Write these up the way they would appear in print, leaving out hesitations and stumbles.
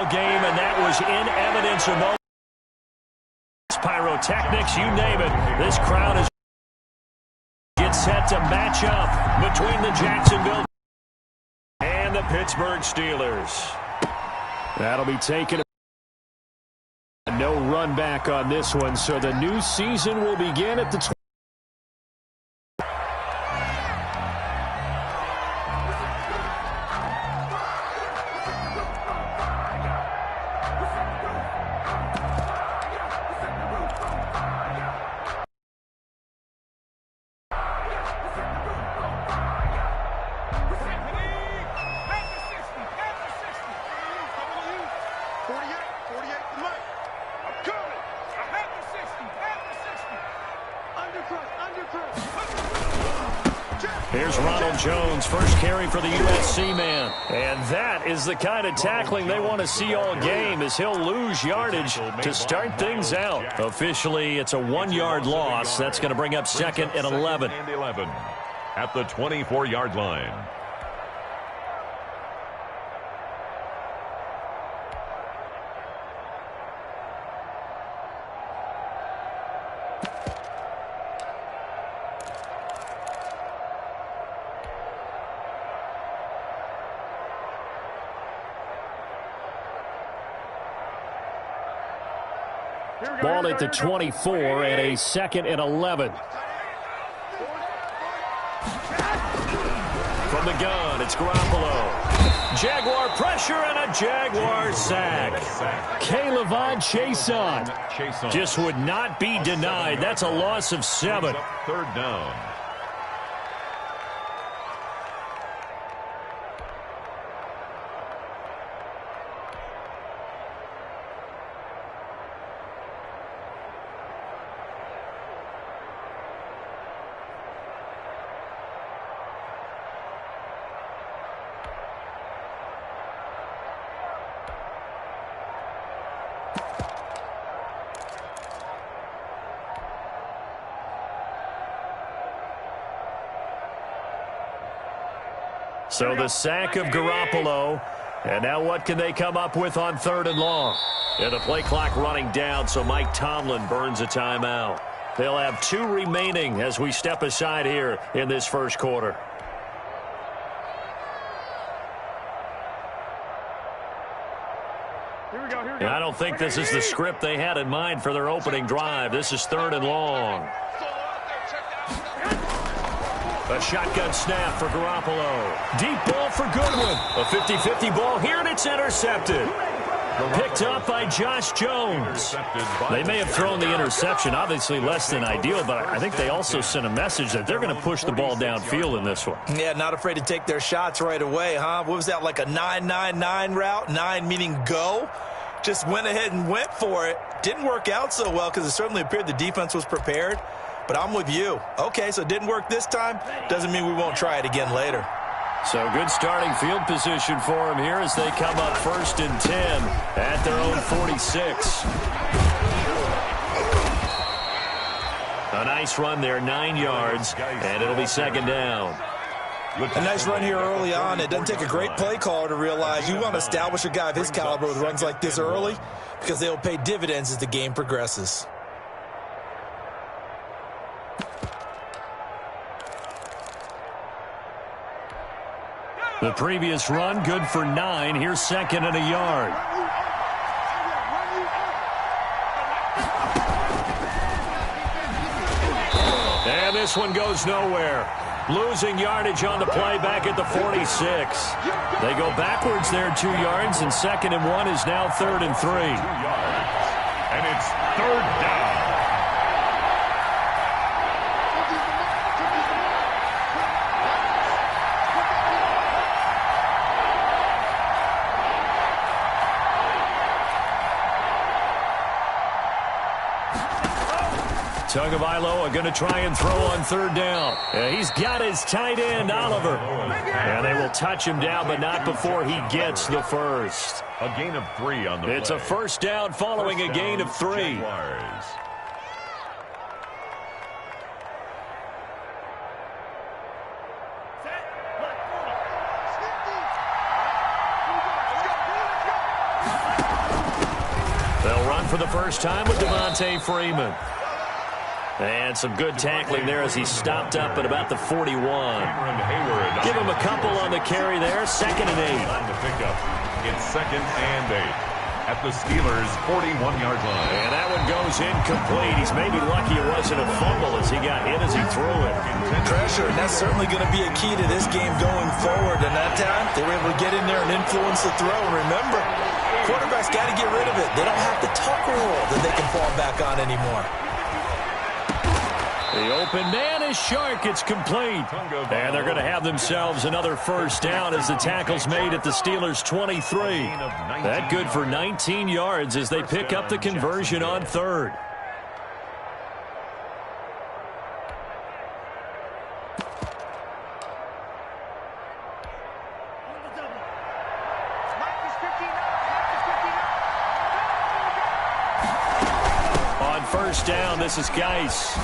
ball game, and that was in evidence of most pyrotechnics, you name it. This crowd is set to match up between the Jacksonville and the Pittsburgh Steelers. That'll be taken. No run back on this one, so the new season will begin at the Here's Ronald Jones, first carry for the USC man. And that is the kind of tackling they want to see all game, as he'll lose yardage to start things out. Officially, it's a 1-yard loss. That's going to bring up 2nd and 11. At the 24-yard line. Ball at the 24 and a 2nd and 11. From the gun, it's Garoppolo. Jaguar pressure and a Jaguar sack. K'Lavon Chaisson just would not be denied. That's a loss of 7. 3rd down. So the sack of Garoppolo. And now what can they come up with on 3rd and long? And the play clock running down, so Mike Tomlin burns a timeout. They'll have 2 remaining as we step aside here in this first quarter. And I don't think this is the script they had in mind for their opening drive. This is 3rd and long. A shotgun snap for Garoppolo. Deep ball for Goodwin. A 50-50 ball here, and it's intercepted. Picked up by Josh Jones. They may have thrown the interception, obviously less than ideal, but I think they also sent a message that they're going to push the ball downfield in this one. Yeah, not afraid to take their shots right away, huh? What was that, like a 9-9-9 route? 9 meaning go? Just went ahead and went for it. Didn't work out so well because it certainly appeared the defense was prepared. But I'm with you. Okay, so it didn't work this time. Doesn't mean we won't try it again later. So good starting field position for them here as they come up 1st and 10 at their own 46. A nice run there, 9 yards, and it'll be 2nd down. A nice run here early on. It doesn't take a great play caller to realize you want to establish a guy of his caliber with runs like this early because they'll pay dividends as the game progresses. The previous run, good for 9. Here's 2nd and a yard. And this one goes nowhere. Losing yardage on the play back at the 46. They go backwards there 2 yards, and 2nd and 1 is now 3rd and 3. 2 yards. And it's 3rd down. Tagovailoa going to try and throw on 3rd down. He's got his tight end, Oliver. And they will touch him down, but not before he gets the first. A gain of 3 on the play. It's a 1st down following a gain of 3. Jaguars. They'll run for the first time with Devontae Freeman. And some good tackling there as he stopped up at about the 41. Give him a couple on the carry there. 2nd and 8. On the pickup. It's 2nd and 8 at the Steelers' 41-yard line. And that one goes incomplete. He's maybe lucky it wasn't a fumble as he got hit as he threw it. Pressure, and that's certainly going to be a key to this game going forward. And that time, they were able to get in there and influence the throw. And remember, quarterbacks got to get rid of it. They don't have the tuck rule that they can fall back on anymore. The open man is Shark. It's complete. And they're going to have themselves another first down as the tackle's made at the Steelers' 23. That good for 19 yards as they pick up the conversion on 3rd. On first down, this is Geis.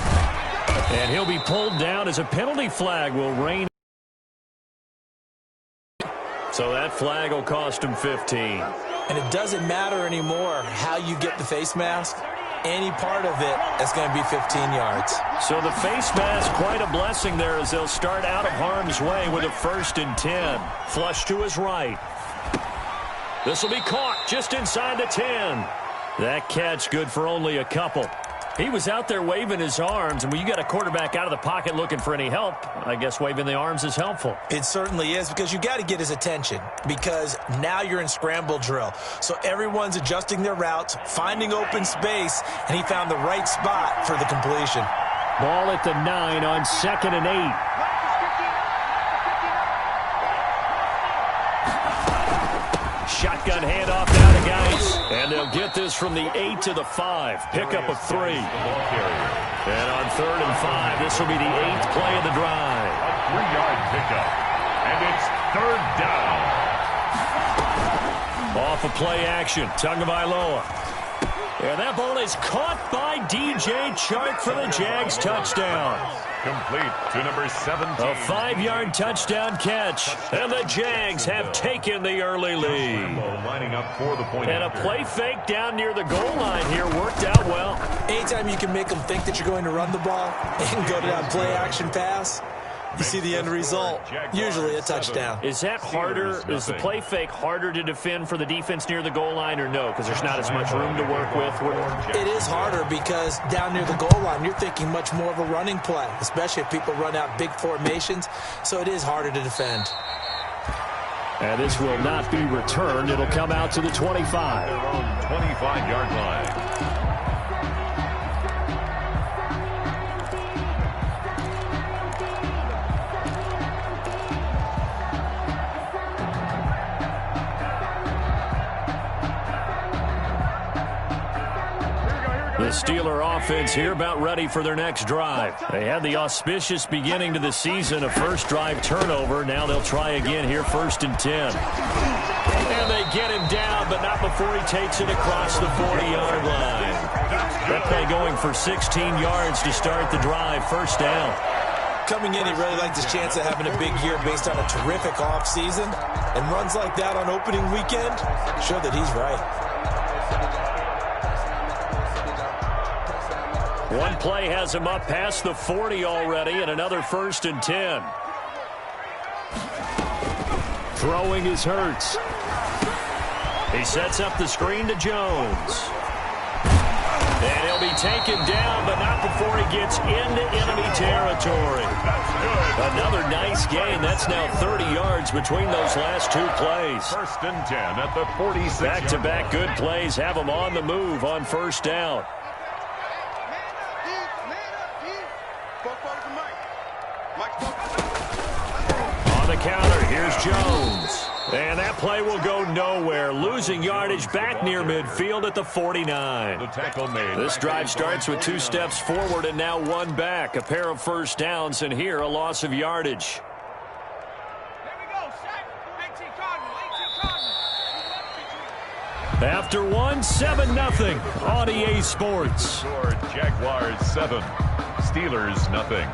And he'll be pulled down as a penalty flag will reign. So that flag will cost him 15. And it doesn't matter anymore how you get the face mask. Any part of it is going to be 15 yards. So the face mask, quite a blessing there as they'll start out of harm's way with a 1st and 10. Flush to his right. This will be caught just inside the 10. That catch good for only a couple. He was out there waving his arms, and when you got a quarterback out of the pocket looking for any help, I guess waving the arms is helpful. It certainly is, because you got to get his attention, because now you're in scramble drill. So everyone's adjusting their routes, finding open space, and he found the right spot for the completion. Ball at the 9 on 2nd and 8. Shotgun handoff down to Geis. And they'll get this from the 8 to the 5. Pickup of 3. And on 3rd and 5, this will be the 8th play of the drive. A 3-yard pickup. And it's 3rd down. Off of play action. Tagovailoa. And that ball is caught by DJ Chark for the Jags touchdown. Complete to number 17. A 5-yard touchdown catch. And the Jags have taken the early lead. Lining up for the point. And a play fake down near the goal line here worked out well. Anytime you can make them think that you're going to run the ball and go to that play action pass, you see the end result, usually a touchdown. Is that harder? Is the play fake harder to defend for the defense near the goal line or no? Because there's not as much room to work with. It is harder because down near the goal line, you're thinking much more of a running play, especially if people run out big formations. So it is harder to defend. And this will not be returned. It'll come out to the 25. Their own 25-yard line. The Steeler offense here about ready for their next drive. They had the auspicious beginning to the season, a first drive turnover. Now they'll try again here, 1st and 10. And they get him down, but not before he takes it across the 40-yard line. That play going for 16 yards to start the drive, 1st down. Coming in, he really liked his chance of having a big year based on a terrific offseason. And runs like that on opening weekend show that he's right. One play has him up past the 40 already, and another 1st and 10. Throwing is Hurts. He sets up the screen to Jones. And he'll be taken down, but not before he gets into enemy territory. Another nice gain. That's now 30 yards between those last 2 plays. 1st and 10 at the 46. Back-to-back good plays have him on the move on 1st down. On the counter, here's Jones. And that play will go nowhere. Losing yardage back near midfield at the 49. The tackle made. This drive starts with 2 steps forward and now 1 back. A pair of first downs, and here a loss of yardage. After 1, 7-0 on EA Sports. Jaguars 7, Steelers nothing.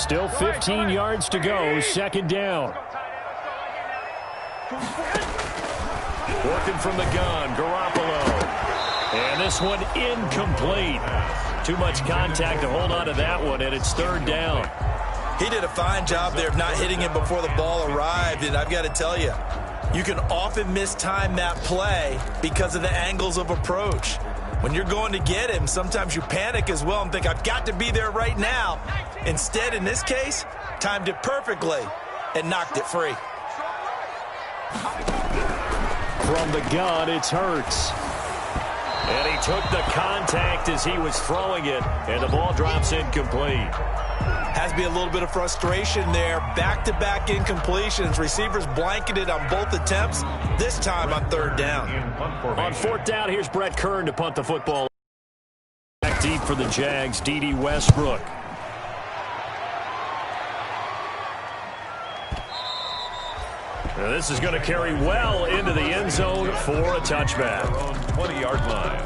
Still 15 yards to go, second down. Working from the gun, Garoppolo. And this one incomplete. Too much contact to hold on to that one, and it's third down. He did a fine job there of not hitting him before the ball arrived, and I've got to tell you, you can often mistime that play because of the angles of approach. When you're going to get him, sometimes you panic as well and think, I've got to be there right now. Instead, in this case, timed it perfectly and knocked it free. From the gun, it's Hurts. And he took the contact as he was throwing it, and the ball drops incomplete. Has to be a little bit of frustration there. Back-to-back incompletions. Receivers blanketed on both attempts, this time on third down. On fourth down, here's Brett Kern to punt the football. Back deep for the Jags, D.D. Westbrook. Now this is going to carry well into the end zone for a touchback. 20-yard line.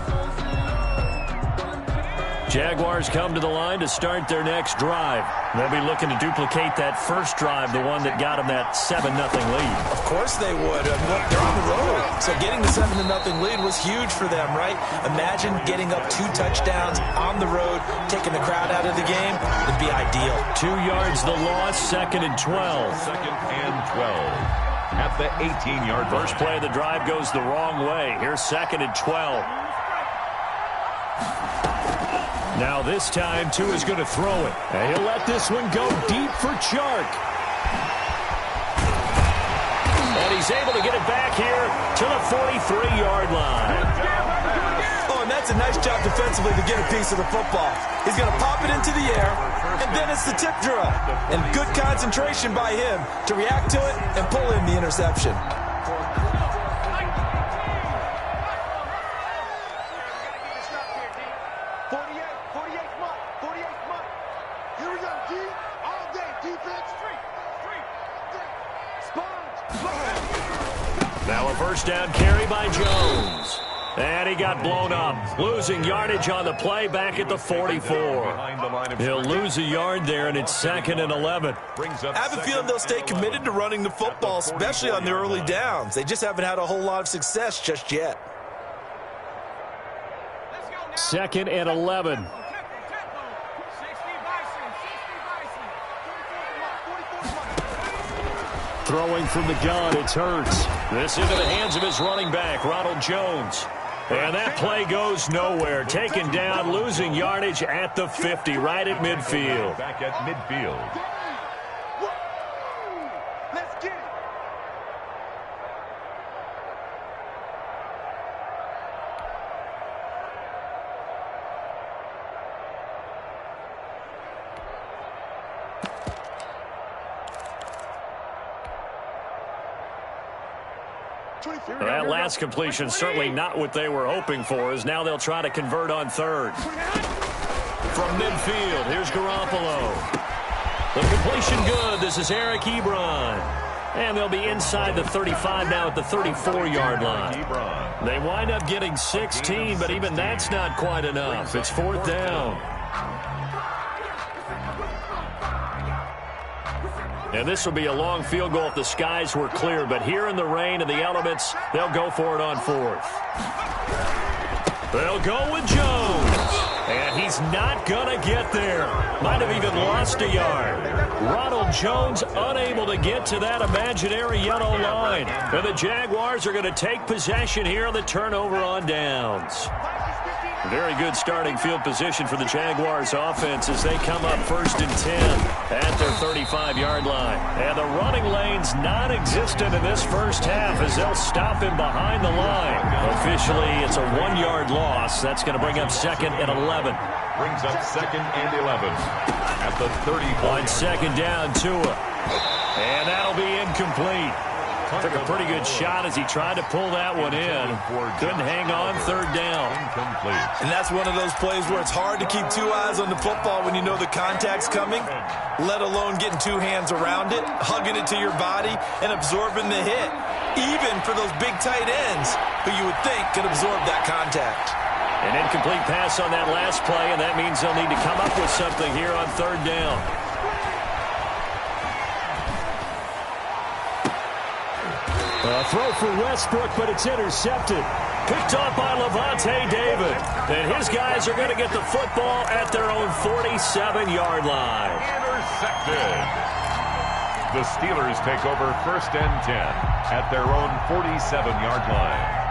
Jaguars come to the line to start their next drive. They'll be looking to duplicate that first drive, the one that got them that 7-0 lead. Of course they would. Look, they're on the road. So getting the 7-0 lead was huge for them, right? Imagine getting up 2 touchdowns on the road, taking the crowd out of the game. It'd be ideal. 2 yards the loss, second and 12. Second and 12. At the 18-yard line. First play of the drive goes the wrong way. Here's second and 12. Now this time, Tua's going to throw it. And he'll let this one go deep for Chark. And he's able to get it back here to the 43-yard line. Oh, and that's a nice job defensively to get a piece of the football. He's going to pop it into the air, and then it's the tip drill. And good concentration by him to react to it and pull in the interception. Now a first down carry by Jones. And he got blown up. Losing yardage on the play back at the 44. He'll lose a yard there, and it's second and 11. I have a feeling they'll stay committed to running the football, especially on the early downs. They just haven't had a whole lot of success just yet. Second and 11. Throwing from the gun, it's Hurts. This into the hands of his running back, Ronald Jones. And that play goes nowhere. Taken down, losing yardage at the 50, right at midfield. Back at midfield. Let's get it. That last completion certainly not what they were hoping for, as now they'll try to convert on third. From midfield, here's Garoppolo. The completion good. This is Eric Ebron. And they'll be inside the 35 now at the 34-yard line. They wind up getting 16, but even that's not quite enough. It's fourth down. And this will be a long field goal if the skies were clear. But here in the rain and the elements, they'll go for it on fourth. They'll go with Jones. And he's not going to get there. Might have even lost a yard. Ronald Jones unable to get to that imaginary yellow line. And the Jaguars are going to take possession here on the turnover on downs. Very good starting field position for the Jaguars offense as they come up first and 10 at their 35-yard line. And the running lane's non-existent in this first half as they'll stop him behind the line. Officially, it's a 1-yard loss. That's going to bring up second and 11. Brings up second and 11 at the 34. On second down, Tua. And that'll be incomplete. Took a pretty good shot as he tried to pull that one in. Couldn't hang on, third down. And that's one of those plays where it's hard to keep 2 eyes on the football when you know the contact's coming, let alone getting 2 hands around it, hugging it to your body, and absorbing the hit, even for those big tight ends who you would think could absorb that contact. An incomplete pass on that last play, and that means they'll need to come up with something here on third down. Throw for Westbrook, but it's intercepted. Picked off by Levante David. And his guys are going to get the football at their own 47-yard line. Intercepted. The Steelers take over 1st and 10 at their own 47-yard line.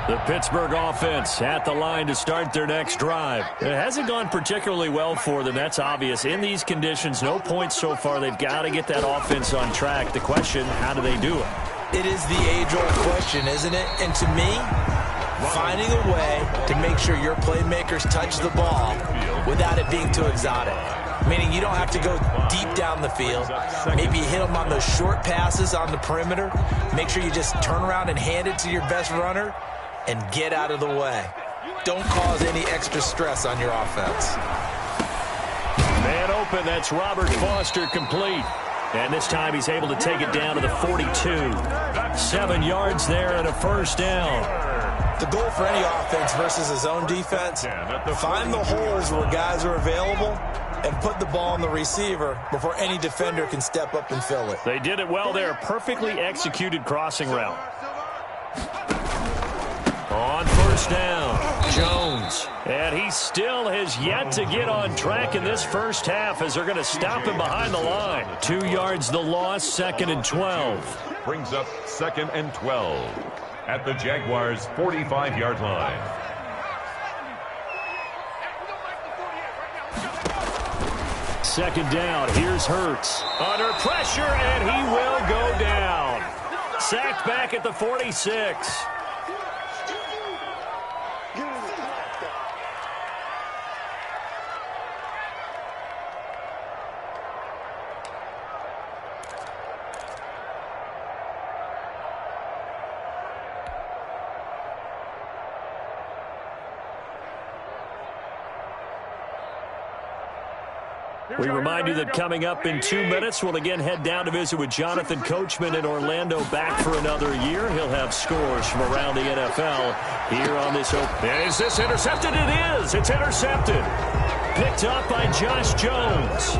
The Pittsburgh offense at the line to start their next drive. It hasn't gone particularly well for them. That's obvious. In these conditions, no points so far. They've got to get that offense on track. The question, how do they do it? It is the age-old question, isn't it? And to me, finding a way to make sure your playmakers touch the ball without it being too exotic. Meaning you don't have to go deep down the field. Maybe you hit them on those short passes on the perimeter. Make sure you just turn around and hand it to your best runner and get out of the way. Don't cause any extra stress on your offense. Man open, that's Robert Foster complete. And this time he's able to take it down to the 42. 7 yards there and a first down. The goal for any offense versus his own defense, find the holes where guys are available and put the ball on the receiver before any defender can step up and fill it. They did it well there. Perfectly executed crossing route. On first down, Jones. And he still has yet to get on track in this first half as they're going to stop him behind the line. 2 yards the loss, 2nd and 12. Brings up 2nd and 12 at the Jaguars' 45-yard line. Second down, here's Hurts. Under pressure, and he will go down. Sacked back at the 46. We remind you that coming up in 2 minutes, we'll again head down to visit with Jonathan Coachman in Orlando, back for another year. He'll have scores from around the NFL here on this open. Is this intercepted? It is. It's intercepted. Picked up by Josh Jones.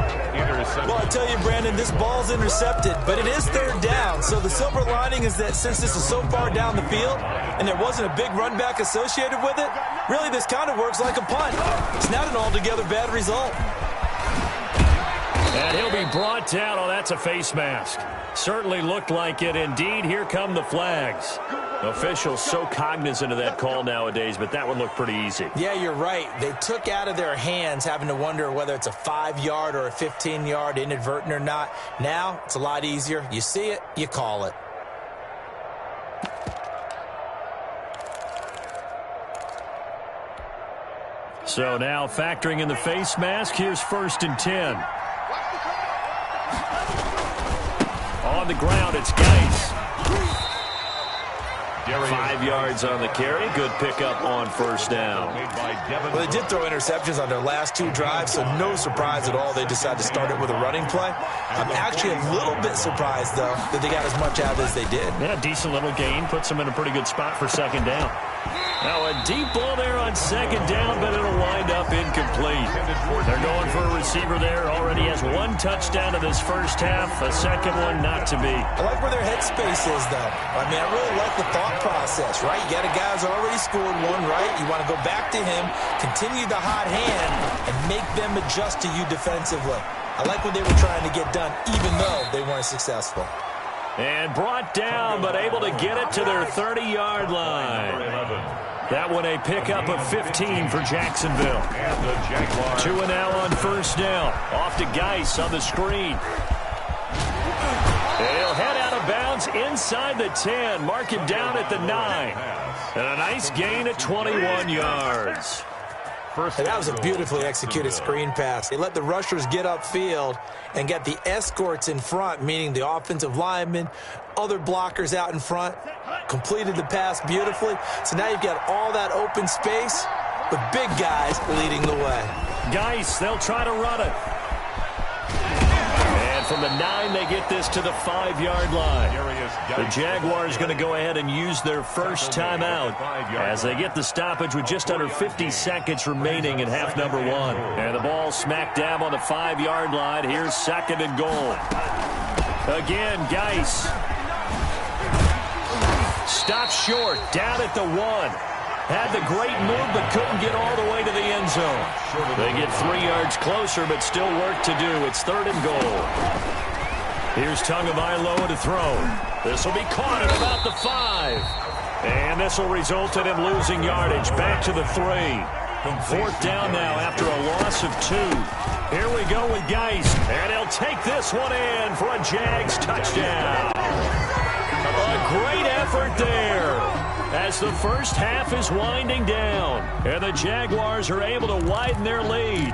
Well, I tell you, Brandon, this ball's intercepted, but it is 3rd down. So the silver lining is that since this is so far down the field and there wasn't a big run back associated with it, really this kind of works like a punt. It's not an altogether bad result. And he'll be brought down. Oh, that's a face mask. Certainly looked like it. Indeed, here come the flags. Officials so cognizant of that call nowadays, but that would look pretty easy. Yeah, you're right. They took out of their hands having to wonder whether it's a 5-yard or a 15-yard inadvertent or not. Now, it's a lot easier. You see it, you call it. So now factoring in the face mask, here's 1st and 10. On the ground, it's Geis. 5 yards on the carry. Good pickup on first down. Well, they did throw interceptions on their last 2 drives, so no surprise at all they decided to start it with a running play. I'm actually a little bit surprised, though, that they got as much out as they did. Yeah, decent little gain. Puts them in a pretty good spot for 2nd down. Now a deep ball there on 2nd down, but it'll wind up incomplete. They're going for a receiver there. Already has 1 touchdown in this first half. A second one not to be. I like where their headspace is, though. I mean, I really like the thought process, right? You got a guy who's already scored 1, right? You want to go back to him, continue the hot hand, and make them adjust to you defensively. I like what they were trying to get done, even though they weren't successful. And brought down, but able to get it to their 30-yard line. That one a pickup of 15 for Jacksonville. 2 and now on first down. Off to Geis on the screen. He'll head out of bounds inside the 10. Mark him down at the 9. And a nice gain of 21 yards. And that was a beautifully executed screen pass. They let the rushers get upfield and get the escorts in front, meaning the offensive linemen, other blockers out in front, completed the pass beautifully. So now you've got all that open space with big guys leading the way. Geis, they'll try to run it. And from the 9, they get this to the 5-yard line. The Jaguars going to go ahead and use their first timeout as they get the stoppage with just under 50 seconds remaining in half number 1. And the ball smack dab on the 5-yard line. Here's 2nd and goal. Again, Geis. stopped short, down at the 1. Had the great move, but couldn't get all the way to the end zone. They get 3 yards closer, but still work to do. It's 3rd and goal. Here's Tagovailoa to throw. This will be caught at about the 5. And this will result in him losing yardage. Back to the 3. 4th down now after a loss of 2. Here we go with Geist. And he'll take this one in for a Jags touchdown. A great effort there as the first half is winding down. And the Jaguars are able to widen their lead.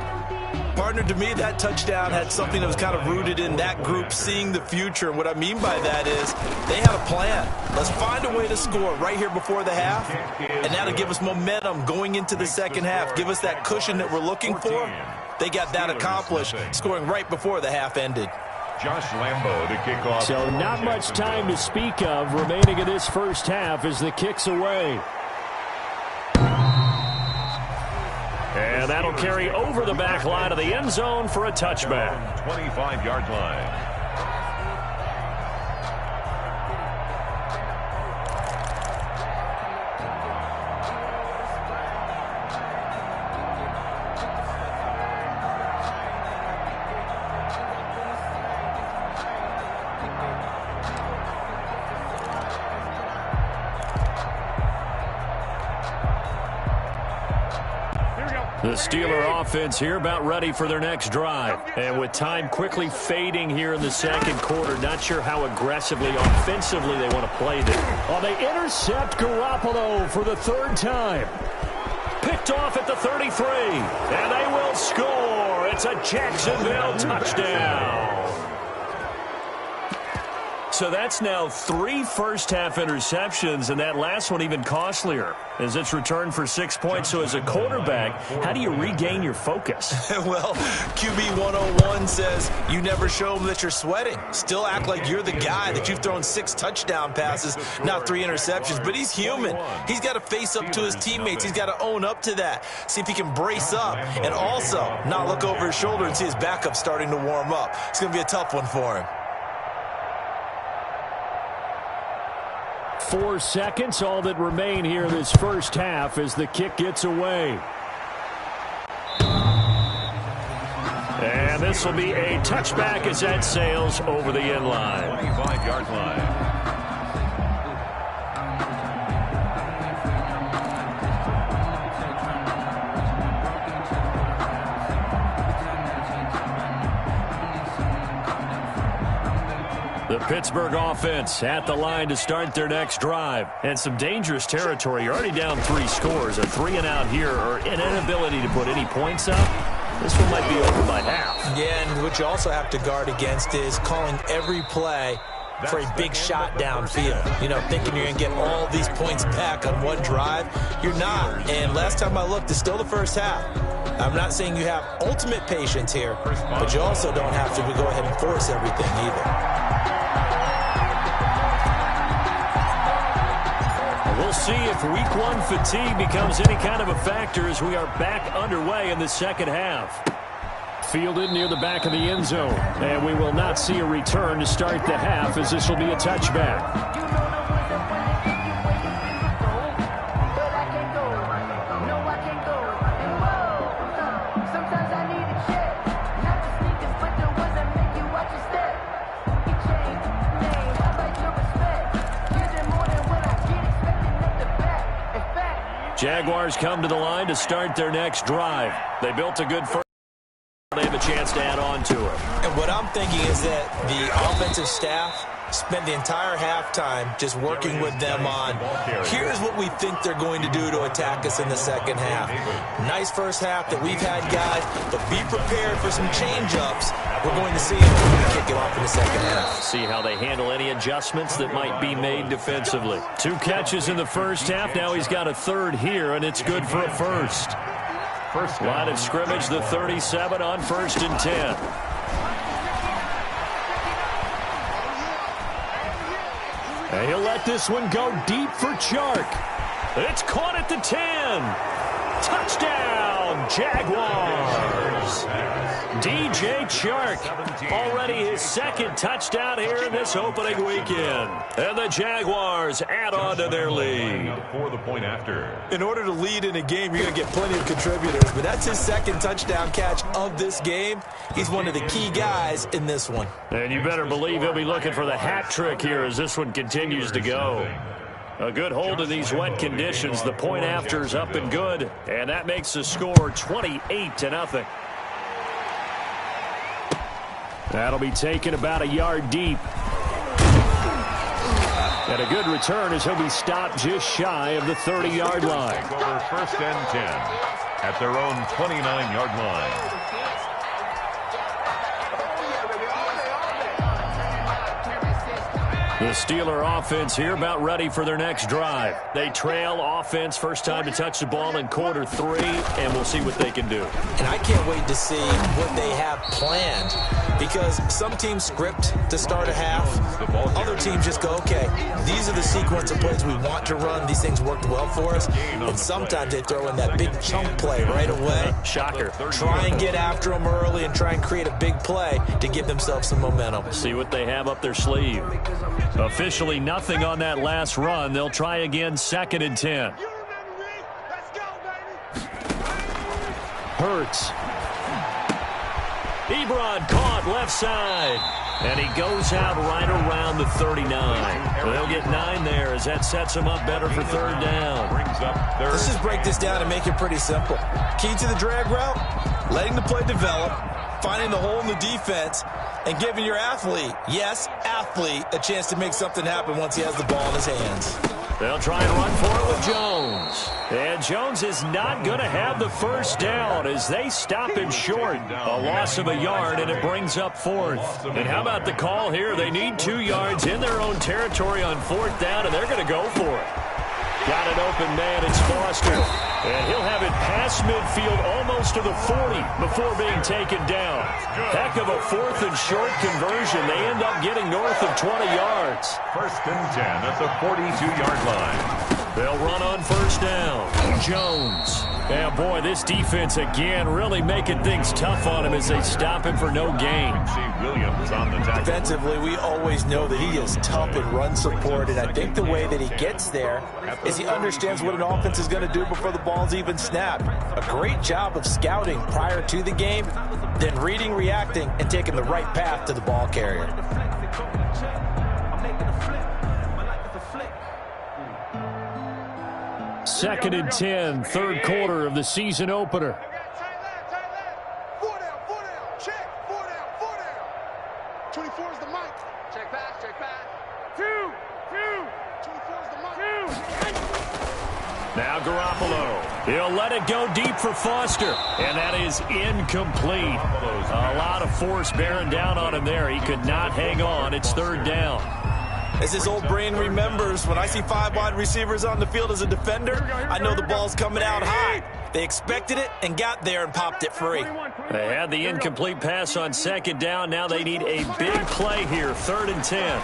Partner, to me, that touchdown had something that was kind of rooted in that group seeing the future. And what I mean by that is they had a plan. Let's find a way to score right here before the half, and that'll give us momentum going into the second half, give us that cushion that we're looking for. They got that accomplished, scoring right before the half ended. Josh Lambo to kick off. So not much time to speak of remaining in this first half as the kick's away. And that'll carry over the back line of the end zone for a touchback. 25-yard line. The Steeler offense here about ready for their next drive. And with time quickly fading here in the second quarter, not sure how aggressively, offensively they want to play this. Oh, they intercept Garoppolo for the 3rd time. Picked off at the 33. And they will score. It's a Jacksonville touchdown. So that's now 3 first-half interceptions, and that last one even costlier as it's returned for 6 points. So as a quarterback, how do you regain your focus? Well, QB 101 says you never show them that you're sweating. Still act like you're the guy, that you've thrown 6 touchdown passes, not 3 interceptions. But he's human. He's got to face up to his teammates. He's got to own up to that, see if he can brace up, and also not look over his shoulder and see his backup starting to warm up. It's going to be a tough one for him. 4 seconds, all that remain here in this first half as the kick gets away. And this will be a touchback as that sails over the end line. 25-yard line. The Pittsburgh offense at the line to start their next drive. And some dangerous territory. You're already down 3 scores. A 3-and-out here or an inability to put any points up. This one might be over by half. Yeah, and what you also have to guard against is calling every play for a big shot downfield. You know, thinking you're going to get all these points back on one drive. You're not. And last time I looked, it's still the first half. I'm not saying you have ultimate patience here, but you also don't have to go ahead and force everything either. We'll see if week 1 fatigue becomes any kind of a factor as we are back underway in the second half. Fielded near the back of the end zone. And we will not see a return to start the half as this will be a touchback. Jaguars come to the line to start their next drive. They built a good first. They have a chance to add on to it. And what I'm thinking is that the offensive staff spent the entire halftime just working with them on, here's what we think they're going to do to attack us in the second half. Nice first half that we've had, guys, but be prepared for some change-ups. We're going to see them when we kick it off in the second half. See how they handle any adjustments that might be made defensively. 2 catches in the first half. Now he's got a 3rd here, and it's good for a first. Line of scrimmage, the 37 on 1st and 10. And he'll let this one go deep for Chark. It's caught at the 10. Touchdown, Jaguars. DJ Chark, already his second touchdown here in this opening weekend. And the Jaguars add on to their lead. For the point after. In order to lead in a game, you're going to get plenty of contributors, but that's his second touchdown catch of this game. He's one of the key guys in this one. And you better believe he'll be looking for the hat trick here as this one continues to go. A good hold in these wet conditions. The point after is up and good, and that makes the score 28-0. That'll be taken about a yard deep. And a good return as he'll be stopped just shy of the 30-yard line. Take over 1st and 10 at their own 29-yard line. The Steeler offense here about ready for their next drive. They trail offense first time to touch the ball in quarter 3, and we'll see what they can do. And I can't wait to see what they have planned, because some teams script to start a half. Other teams just go, okay, these are the sequence of plays we want to run. These things worked well for us. And sometimes they throw in that big chunk play right away. Shocker. Try and get after them early and try and create a big play to give themselves some momentum. See what they have up their sleeve. Officially nothing on that last run. They'll try again 2nd and 10. Hurts. Ebron caught left side. And he goes out right around the 39. They'll get 9 there as that sets them up better for 3rd down. Let's just break this down and make it pretty simple. Key to the drag route, letting the play develop, finding the hole in the defense, and giving your athlete, yes, athlete, a chance to make something happen once he has the ball in his hands. They'll try and run for it with Jones. And Jones is not going to have the first down as they stop him short. A loss of a yard, and it brings up 4th. And how about the call here? They need 2 yards in their own territory on 4th down, and they're going to go for it. Got an open man, it's Foster. And he'll have it past midfield almost to the 40 before being taken down. Heck of a 4th and short conversion. They end up getting north of 20 yards. 1st and 10 at the 42-yard line. They'll run on 1st down. Jones. Yeah, boy, this defense again really making things tough on him as they stop him for no gain. See Williams on the tackle. Defensively, we always know that he is tough in run support, and I think the way that he gets there is he understands what an offense is going to do before the ball's even snapped. A great job of scouting prior to the game, then reading, reacting, and taking the right path to the ball carrier. Second and 10, 3rd quarter of the season opener. 4 down, check, 4 down. 24 is the mic. Check pass. 2. 24 is the mic. 2. Now Garoppolo. He'll let it go deep for Foster. And that is incomplete. A lot of force bearing down on him there. He could not hang on. It's 3rd down. As his old brain remembers, when I see 5 wide receivers on the field as a defender, I know the ball's coming out high. They expected it and got there and popped it free. They had the incomplete pass on 2nd down. Now they need a big play here, 3rd and 10.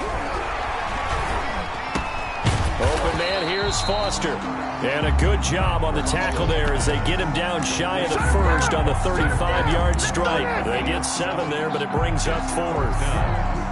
Open man here is Foster. And a good job on the tackle there as they get him down shy of the 1st on the 35-yard strike. They get 7 there, but it brings up 4th.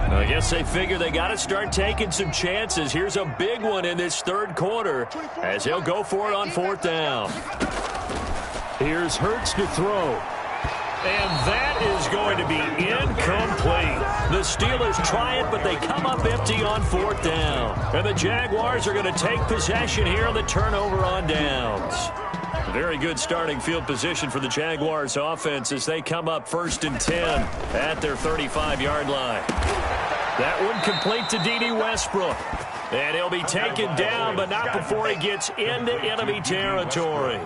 I guess they figure they got to start taking some chances. Here's a big one in this 3rd quarter as he'll go for it on 4th down. Here's Hurts to throw. And that is going to be incomplete. The Steelers try it, but they come up empty on 4th down. And the Jaguars are going to take possession here on the turnover on downs. Very good starting field position for the Jaguars offense as they come up 1st and 10 at their 35-yard line. That one complete to D.D. Westbrook. And he'll be taken down, but not before he gets into enemy territory.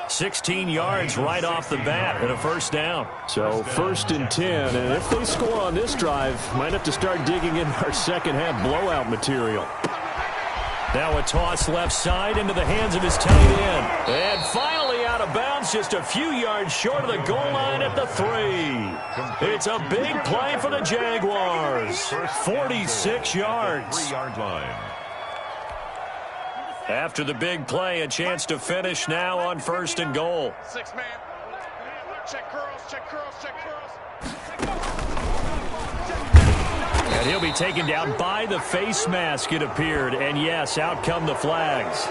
16 yards right off the bat and a 1st down. So 1st and 10, and if they score on this drive, might have to start digging in our second half blowout material. Now a toss left side into the hands of his tight end. And finally out of bounds, just a few yards short of the goal line at the 3. It's a big play for the Jaguars. 46 yards. 3-yard line. After the big play, a chance to finish now on 1st and goal. 6 man. Check curls, check curls, check curls. And he'll be taken down by the face mask, it appeared. And yes, out come the flags.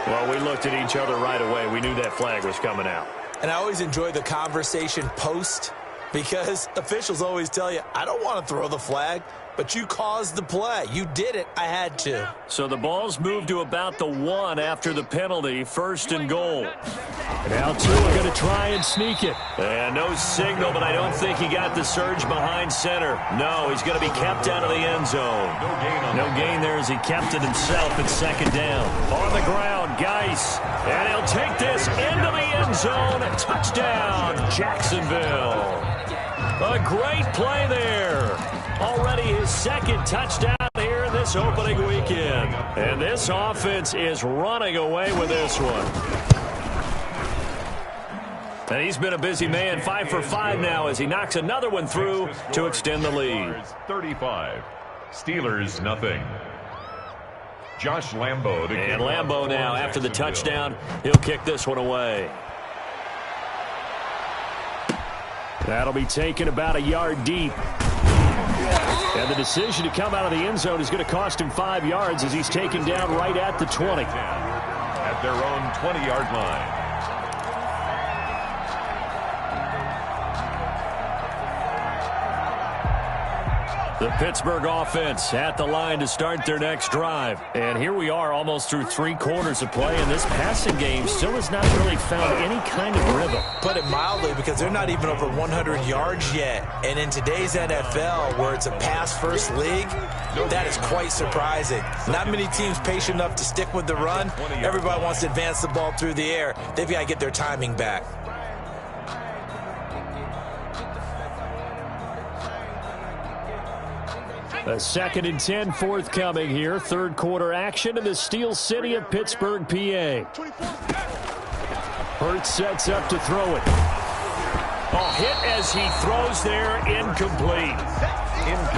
Well, we looked at each other right away. We knew that flag was coming out. And I always enjoy the conversation post because officials always tell you, I don't want to throw the flag, but you caused the play. You did it. I had to. So the ball's moved to about the 1 after the penalty, 1st and goal. Now Tua going to try and sneak it. And no signal, but I don't think he got the surge behind center. No, he's going to be kept out of the end zone. No gain there as he kept it himself at 2nd down. On the ground, Geis. And he'll take this into the end zone. Touchdown, Jacksonville. A great play there. Already his 2nd touchdown here this opening weekend. And this offense is running away with this one. And he's been a busy man, 5 for 5 now as he knocks another one through to extend the lead. 35. Steelers, nothing. Josh Lambo. And Lambo now, after the touchdown, he'll kick this one away. That'll be taken about a yard deep. And the decision to come out of the end zone is going to cost him 5 yards as he's taken down right at the 20. At their own 20-yard line. The Pittsburgh offense at the line to start their next drive. And here we are almost through 3 quarters of play, and this passing game still has not really found any kind of rhythm. Put it mildly, because they're not even over 100 yards yet. And in today's NFL, where it's a pass-first league, that is quite surprising. Not many teams patient enough to stick with the run. Everybody wants to advance the ball through the air. They've got to get their timing back. A 2nd and 10 forthcoming here. 3rd quarter action in the Steel City of Pittsburgh, PA. Hurts sets up to throw it. Hit as he throws there, incomplete.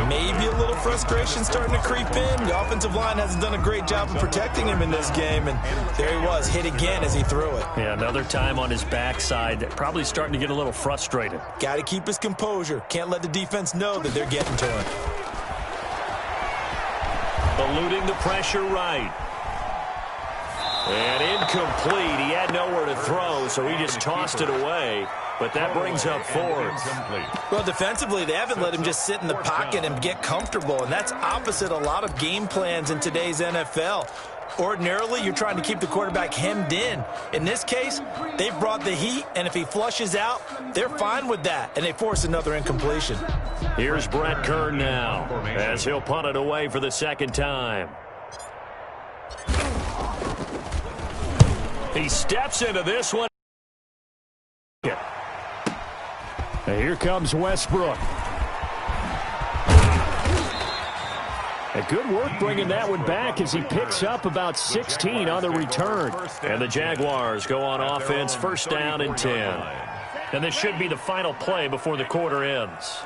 Maybe a little frustration starting to creep in. The offensive line hasn't done a great job of protecting him in this game, and there he was, hit again as he threw it. Yeah, another time on his backside, probably starting to get a little frustrated. Got to keep his composure. Can't let the defense know that they're getting to him. Eluding the pressure right. And incomplete. He had nowhere to throw, so he just tossed it away. But that brings up 4th. Well, defensively, they haven't let him just sit in the pocket and get comfortable, and that's opposite a lot of game plans in today's NFL. Ordinarily, you're trying to keep the quarterback hemmed in. In this case, they've brought the heat, and if he flushes out, they're fine with that, and they force another incompletion. Here's Brett Kern now, as he'll punt it away for the 2nd time. He steps into this one. And here comes Westbrook. A good work bringing that one back as he picks up about 16 on the return. And the Jaguars go on offense, 1st down and 10. And this should be the final play before the quarter ends.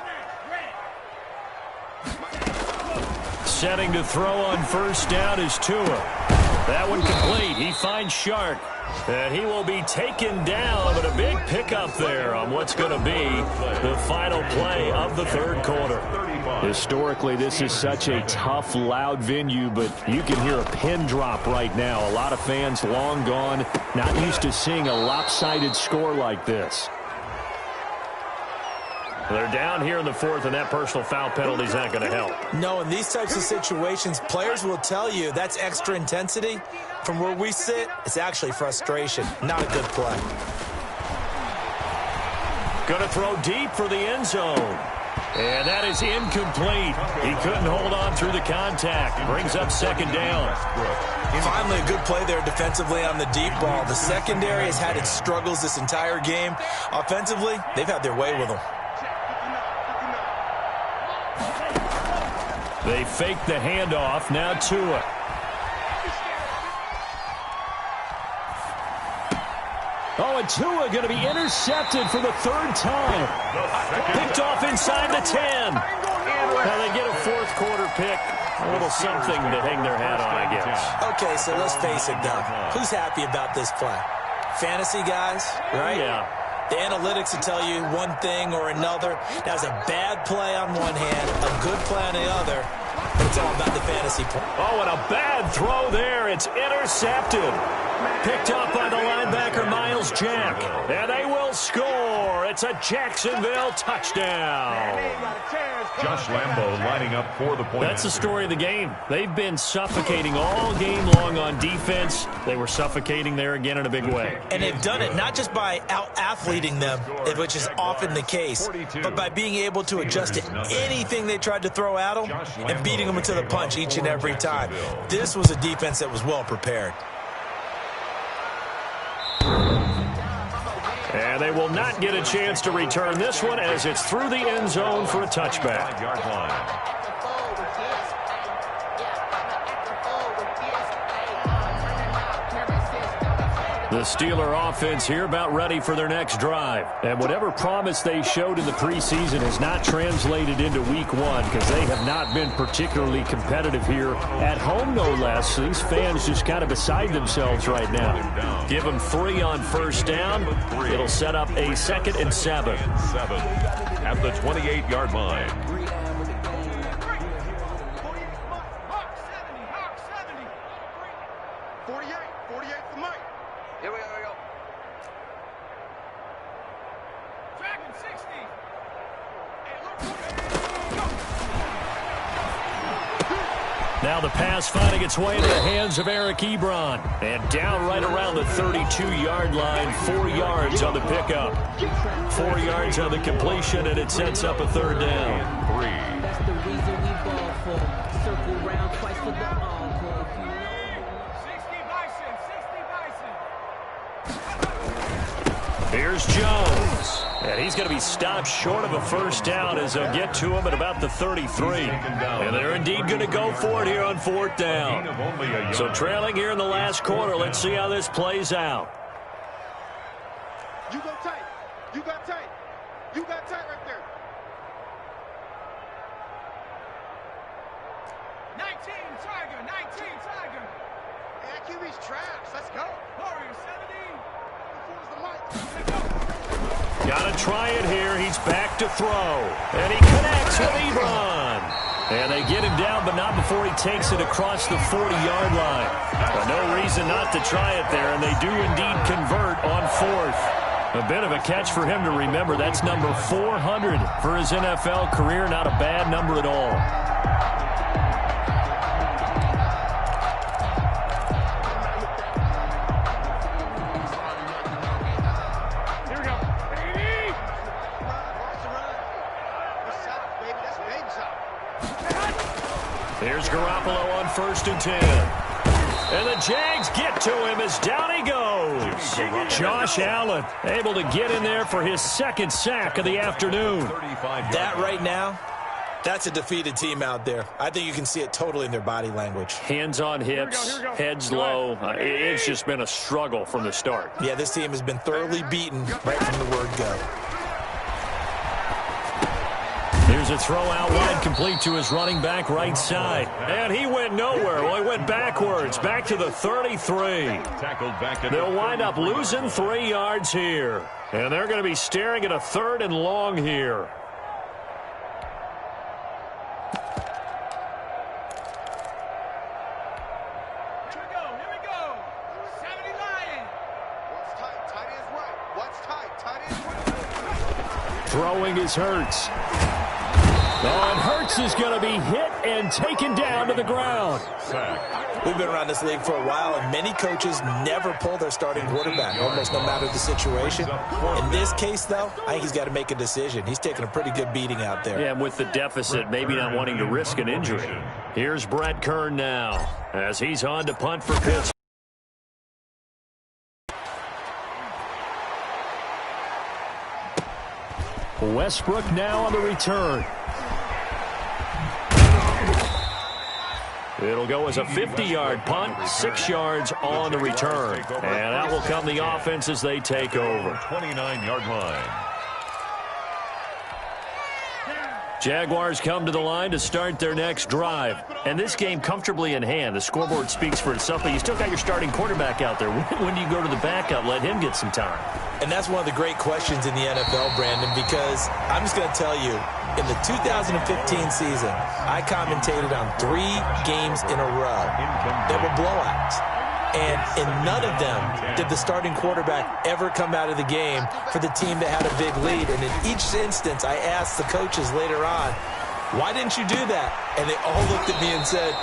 Setting to throw on 1st down is Tua. That one complete. He finds Shark. And he will be taken down, but a big pickup there on what's going to be the final play of the 3rd quarter. Historically, this is such a tough, loud venue, but you can hear a pin drop right now. A lot of fans long gone, not used to seeing a lopsided score like this. They're down here in the 4th, and that personal foul penalty is not going to help. No, in these types of situations, players will tell you that's extra intensity. From where we sit, it's actually frustration, not a good play. Going to throw deep for the end zone. And that is incomplete. He couldn't hold on through the contact. Brings up 2nd down. Finally, a good play there defensively on the deep ball. The secondary has had its struggles this entire game. Offensively, they've had their way with them. They fake the handoff. Now Tua. Oh, and Tua going to be intercepted for the third time. Picked off inside the 10. Now they get a fourth quarter pick. A little something to hang their hat on, I guess. Okay, so let's face it, Doug. Who's happy about this play? Fantasy guys, right? Yeah. The analytics will tell you one thing or another. That's a bad play on one hand, a good play on the other. But it's all about the fantasy play. Oh, and a bad throw there. It's intercepted. Picked up by the linebacker, Miles Jack. And they will score. It's a Jacksonville touchdown. Josh Lambo lining up for the point. That's the story of the game. They've been suffocating all game long on defense. They were suffocating there again in a big way. And they've done it not just by out-athleting them, which is often the case, but by being able to adjust to anything they tried to throw at them and beating them to the punch each and every time. This was a defense that was well prepared. And they will not get a chance to return this one as it's through the end zone for a touchback. The Steeler offense here about ready for their next drive. And whatever promise they showed in the preseason has not translated into week one because they have not been particularly competitive here at home, no less. So these fans just kind of beside themselves right now. Give them 3 on first down. It'll set up a 2nd and 7. At the 28-yard line. Now the pass finding its way into the hands of Eric Ebron. And down right around the 32-yard line, 4 yards on the pickup. 4 yards on the completion, and it sets up a 3rd down. 3. That's the reason we ball for. Circle round twice for the encore. 60 Bison. Here's Jones. And he's going to be stopped short of a first down as they'll get to him at about the 33. And they're indeed going to go for it here on 4th down. So trailing here in the last quarter. Let's see how this plays out. You go tight. You got tight. You got tight right there. 19 Tiger. 19 Tiger. Hey, that QB's trash. Let's go. Warrior 17. Before the light. Got to try it here. He's back to throw. And he connects with Ebron. And they get him down, but not before he takes it across the 40-yard line. But no reason not to try it there, and they do indeed convert on 4th. A bit of a catch for him to remember. That's number 400 for his NFL career. Not a bad number at all. Here's Garoppolo on 1st and 10. And the Jags get to him as down he goes. Josh Allen able to get in there for his 2nd sack of the afternoon. That right now, that's a defeated team out there. I think you can see it totally in their body language. Hands on hips, heads low. It's just been a struggle from the start. Yeah, this team has been thoroughly beaten right from the word go. Here's a throw out wide, complete to his running back right side. And he went nowhere. Well, he went backwards, back to the 33. They'll wind up losing 3 yards here. And they're going to be staring at a 3rd and long here. Here we go. 70 Lion. What's tight? Tight is right. What's tight? Tight is right. Throwing is Hurts. Oh, and Hurts is going to be hit and taken down to the ground. We've been around this league for a while, and many coaches never pull their starting quarterback, almost no matter the situation. In this case, though, I think he's got to make a decision. He's taking a pretty good beating out there. Yeah, and with the deficit, maybe not wanting to risk an injury. Here's Brett Kern now as he's on to punt for Pittsburgh. Westbrook now on the return. It'll go as a 50-yard punt, 6 yards on the return. And that will come the offense as they take over. 29-yard line. Jaguars come to the line to start their next drive. And this game comfortably in hand. The scoreboard speaks for itself, but you still got your starting quarterback out there. When do you go to the backup? Let him get some time. And that's one of the great questions in the NFL, Brandon, because I'm just going to tell you, in the 2015 season, I commentated on 3 games in a row that were blowouts. And in none of them did the starting quarterback ever come out of the game for the team that had a big lead. And in each instance, I asked the coaches later on, why didn't you do that? And they all looked at me and said,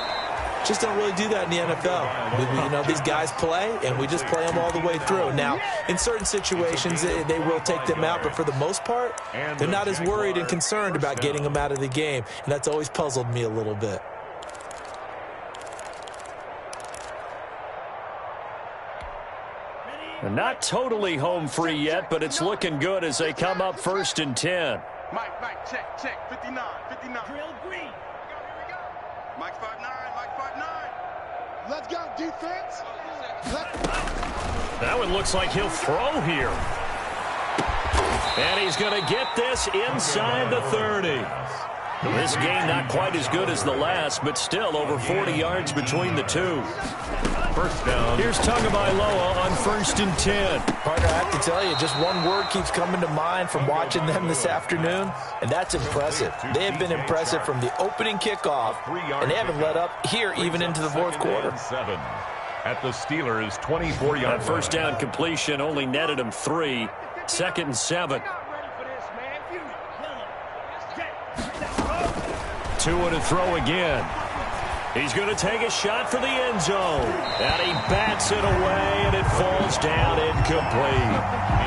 just don't really do that in the NFL. These guys play, and we just play them all the way through. Now, in certain situations, they will take them out, but for the most part, they're not as worried and concerned about getting them out of the game. And that's always puzzled me a little bit. Not totally home free yet, but it's looking good as they come up 1st and 10. Mike, check, 59. Drill green. Here we go. Mike 5'9", Mike 5'9". Let's go, defense. That one looks like he'll throw here. And he's going to get this inside the 30. This game not quite as good as the last, but still over 40 yards between the two. First down. Here's Tagovailoa on 1st and 10. Partner, I have to tell you, just one word keeps coming to mind from watching them this afternoon, and that's impressive. They have been impressive from the opening kickoff, and they haven't let up here even into the 4th quarter. At the Steelers' 24-yard line. That first down completion only netted him 3. 2nd and 7. Tua to throw again. He's going to take a shot for the end zone. And he bats it away, and it falls down incomplete.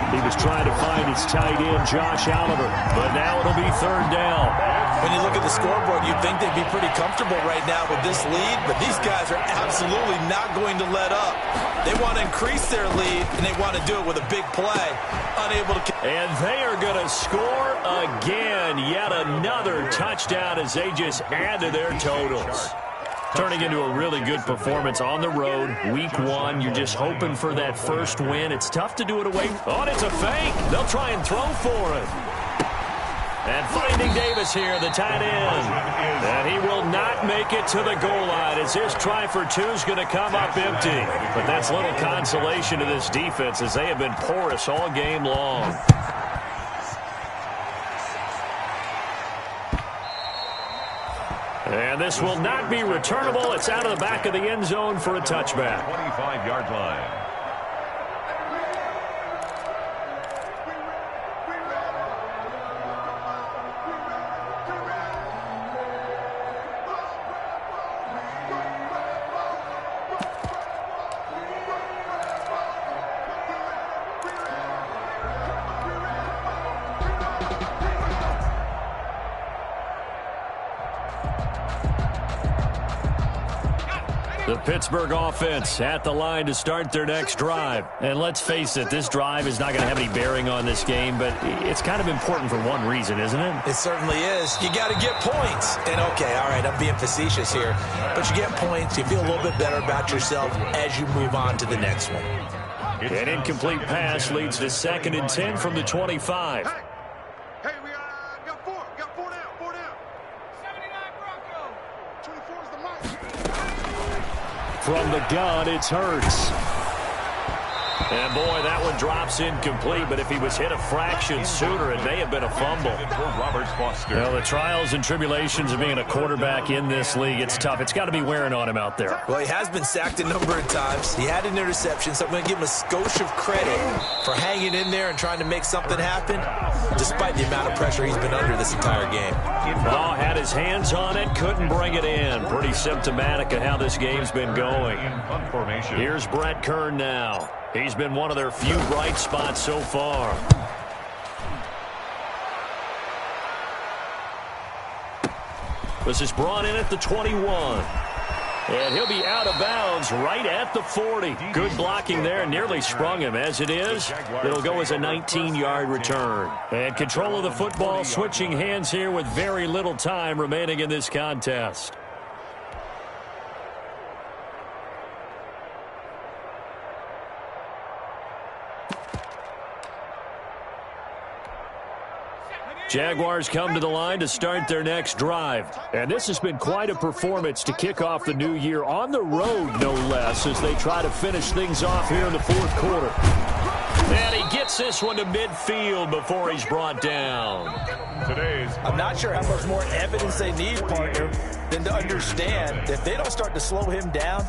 He was trying to find his tight end, Josh Oliver, but now it'll be 3rd down. When you look at the scoreboard, you'd think they'd be pretty comfortable right now with this lead, but these guys are absolutely not going to let up. They want to increase their lead, and they want to do it with a big play. Unable to... And they are going to score again. Yet another touchdown as they just add to their totals. Turning into a really good performance on the road. Week 1, you're just hoping for that first win. It's tough to do it away. Oh, it's a fake. They'll try and throw for it. And finding Davis here, the tight end. And he will not make it to the goal line as his try for 2 is going to come up empty. But that's little consolation to this defense as they have been porous all game long. And this will not be returnable. It's out of the back of the end zone for a touchback. 25-yard line. The Pittsburgh offense at the line to start their next drive. And let's face it, this drive is not going to have any bearing on this game, but it's kind of important for one reason, isn't it? It certainly is. You got to get points. And, okay, all right, I'm being facetious here. But you get points, you feel a little bit better about yourself as you move on to the next one. An incomplete pass leads to 2nd and 10 from the 25. Hey, we got 4 down. 79 Bronco. 24 is the mic. From the gun, it's Hurts. And, boy, that one drops incomplete, but if he was hit a fraction sooner, it may have been a fumble. Well, the trials and tribulations of being a quarterback in this league, it's tough. It's got to be wearing on him out there. Well, he has been sacked a number of times. He had an interception, so I'm going to give him a skosh of credit for hanging in there and trying to make something happen, despite the amount of pressure he's been under this entire game. Oh, had his hands on it, couldn't bring it in. Pretty symptomatic of how this game's been going. Here's Brett Kern now. He's been one of their few bright spots so far. This is brought in at the 21. And he'll be out of bounds right at the 40. Good blocking there, nearly sprung him. As it is, it'll go as a 19-yard return. And control of the football, switching hands here with very little time remaining in this contest. Jaguars come to the line to start their next drive. And this has been quite a performance to kick off the new year on the road, no less, as they try to finish things off here in the fourth quarter. And he gets this one to midfield before he's brought down. I'm not sure how much more evidence they need, partner, than to understand that if they don't start to slow him down,